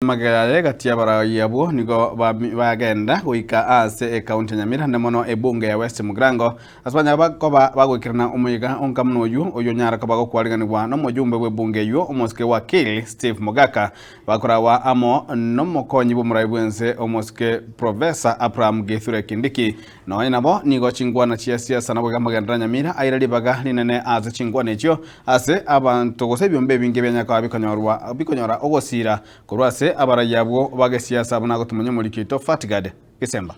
Magayale gatia barayabo nigo bagenda guika ase county Nyamira nemono ebunge ya West Mugrango asbanya bakoba bagwikirana umuyiga onkamnoyu oyo nyara kabago kwariganirwa no mujumbe webunge yo omoske wakili Steve Mogaka bakorawa amo no mokonyi bumurayibwense omoske Professor Abraham Githure Kindiki no inabo nigo chingwana chia siasa nabo gamagenda Nyamira airali baga linene ase chingwana echo ase abantu gose byombe binge byanyaka bikonyora ogosira kurwase abarayabwo bagesiasa bunago tumenye muri kito Fatigade Gisemba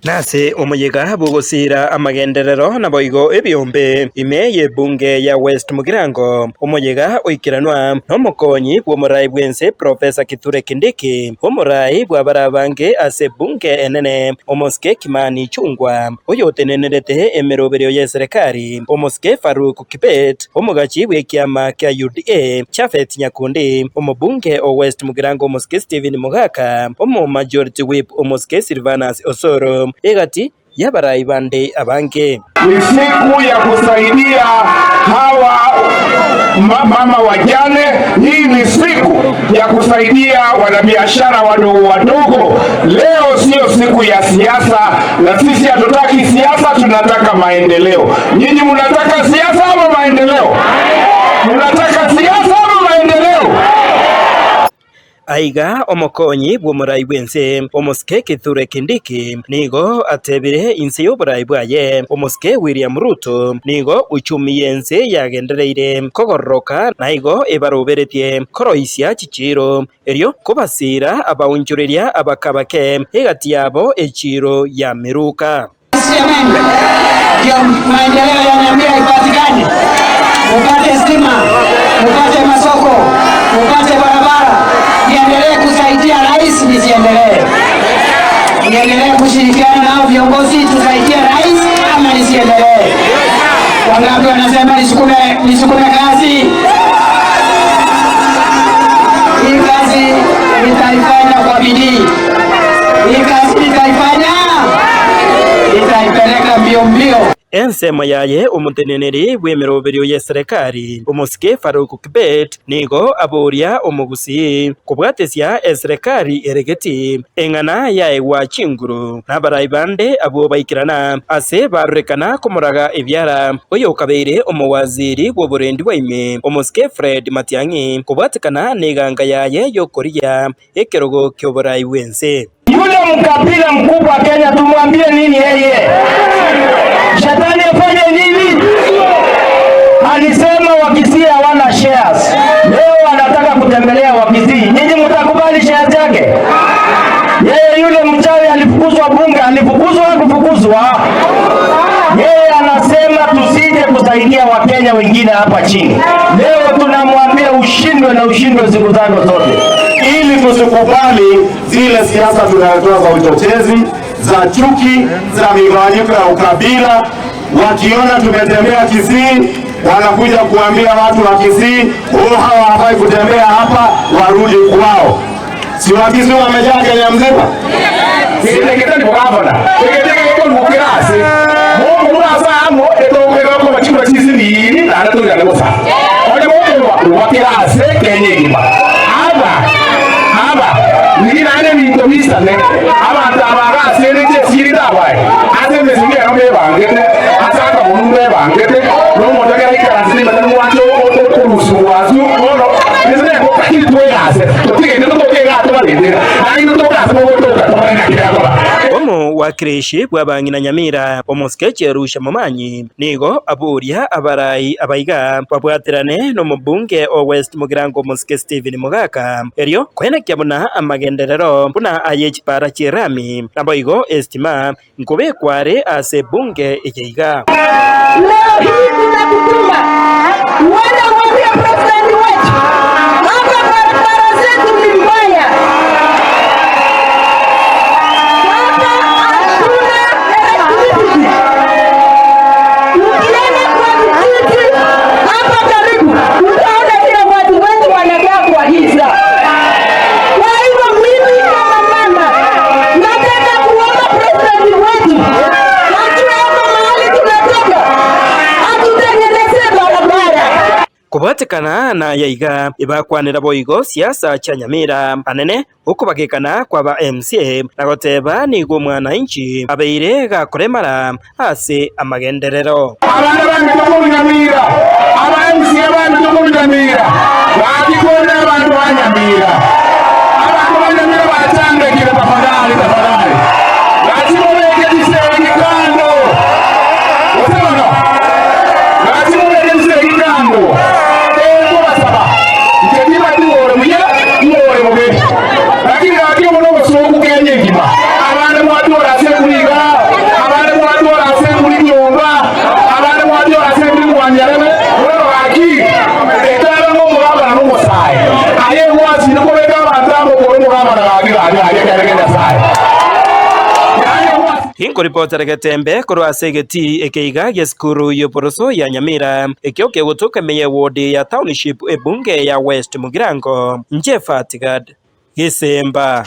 nase omuyega bugosira amagenderero naboigo ebyombe imeye bunge ya West Mugirango omuyega oikiranwa nomukonyi bw'omurayi bwense Professor Githure Kindiki omurayi bw'abarabange ase bunge enene omoske Kimani Chungwa oyotenenerete emeroberio ya serikali omoske Farouk Kibet omugachi bw'ekiama kya UDA Chafet Nyakundi omubunge o West Mugirango omoske Stephen Mogaka omo majority whip omoske Silvanus Osoro egati yabarai bande abange. Ni siku ya kusaidia hawa mama wajane. Hii ni siku ya kusaidia wanabiashara wadogo wadogo. Leo sio siku ya siasa, na sisi hatutaki siasa, tunataka maendeleo. Nyinyi mnataka siasa ama maendeleo? Mnataka siasa ama maendeleo? Aiga omokonyi bw'omurayi bwense omoske Githure Kindiki nigo atebire inse y'oburayi bwaye omoske William Ruto nigo uchumi yense yagendereire kogororoka naigo ebaroberetie koroisia chichiro erio kobasira abawunjureria abakabake egati yabo echiro ya meruka maendeleo ya Nyamira ipatikane, upate stima, upate masoko, upate barabara. Niendelee kusaidia rais, niendelee kushirikiana nao viongozi tusaidie rais ama nisiendelee? Wangapi wanasema nisukume kazi? Hii kazi nitaifanya kwa bidii. Hii kazi nitaipeleka mbio. Ensemo yaye omuteneneri bw'emeroberio ya serikali omoske Farouk Kibet nigo aboria omugusi kubwatesia eserikali eregeti engana yae wa chinguru nabarayi bande abo baikirana ase barurekana komuraga ebyara oyo kabeire omowaziri w'oburendi bwaime omoske Fred Matiang'i kubwatekana neganga yaye yokoria ekerogo ky'oburayi bwense. Yule mkabila mkubwa Kenya tumwambie nini yeye? Shetani afanye nini? Alisema Wakisii hawana shares. Leo anataka kutembelea Wakisii. Nyinyi mtakubali shares yake? Yeye yule mchawi alifukuzwa bunge, kufukuzwa. Yeye anasema tusije kusaidia Wakenya wengine hapa chini. Leo tunamwambia ushindwe siku zako zote. Ili tusikubali zile siasa tunazotoa za uchochezi, za chuki, za migawanyiko ya ukabila. Wakiona tumetembea Kisii, wanakuja kuambia watu wa Kisii, hawa hawafai kutembea hapa, warudi kwao. Si wa Kisii wamejaa Kenya mzima? Sile kitani kwa gavana. Seketeke kwa mukirasi. Mungu mwasa amo, etongera kwa machimba chisi ni na anatunga legosa. Oje mungu wakirasi Kenya ngima. Ni nane ni komisa ne abantu abaga serije sirida bae ate mesinge no bangete ataka munumbe bangete no modagara ikarasini batanu wacho okurusu wazu ono mesene ko kakiri to yase tige ndo to kega to balinde ari ndo to ka to ka kira omo wakreshi bw'abangina Nyamira omoske Cherusha Momanyi nigo aboria abarayi abaiga babwaterane no mubunge o West Mugirango omoske Stephen Mogaka erio kwena kyabona amagenderero buna ayechipara chirami naboigo estima nkobe kware ase bunge ejeiga. Leo hii tunakutuma wana mwambie president wetu hapa barabara zetu ni mbaya. Hapa karibu utaona kila watu wengi wanakaa kwa giza. Kwa hivyo mimi kama mama nataka kuomba president wetu hatuweko mahali tunatoka atutengeneze barabara. gwatikana na yaiga ibakwanira boigo siasa cha Nyamira anene ukubagikana kwa ba MCA na goteba nigo mwananchi abeire gakuremara ase amagenderero abana bantu mu Nyamira aba MCA bantu mu Nyamira bakikona abantu ba Nyamira abantu ba Nyamira batandekire tafadhali lazima weke diseni kando unaona lazima weke diseni kando ndio wasaba ndio ndiore muye ndiore muge lakini ndio mwana soku kenye ngima abana mwatu rase kuliga abana mwatu rase kulinyomba abana mwatu rase kulinyanyareme wewe haki etara ngo mugaba no musai aye wasi no kubeka abantu ko mugaba na agira sai Hinko ripota Gatembe korwa segeti ekeiga geskuru yoporoso ya Nyamira ekioke gutuka meye wodi ya township ebunge ya West Mugirango Njefatigad Gisemba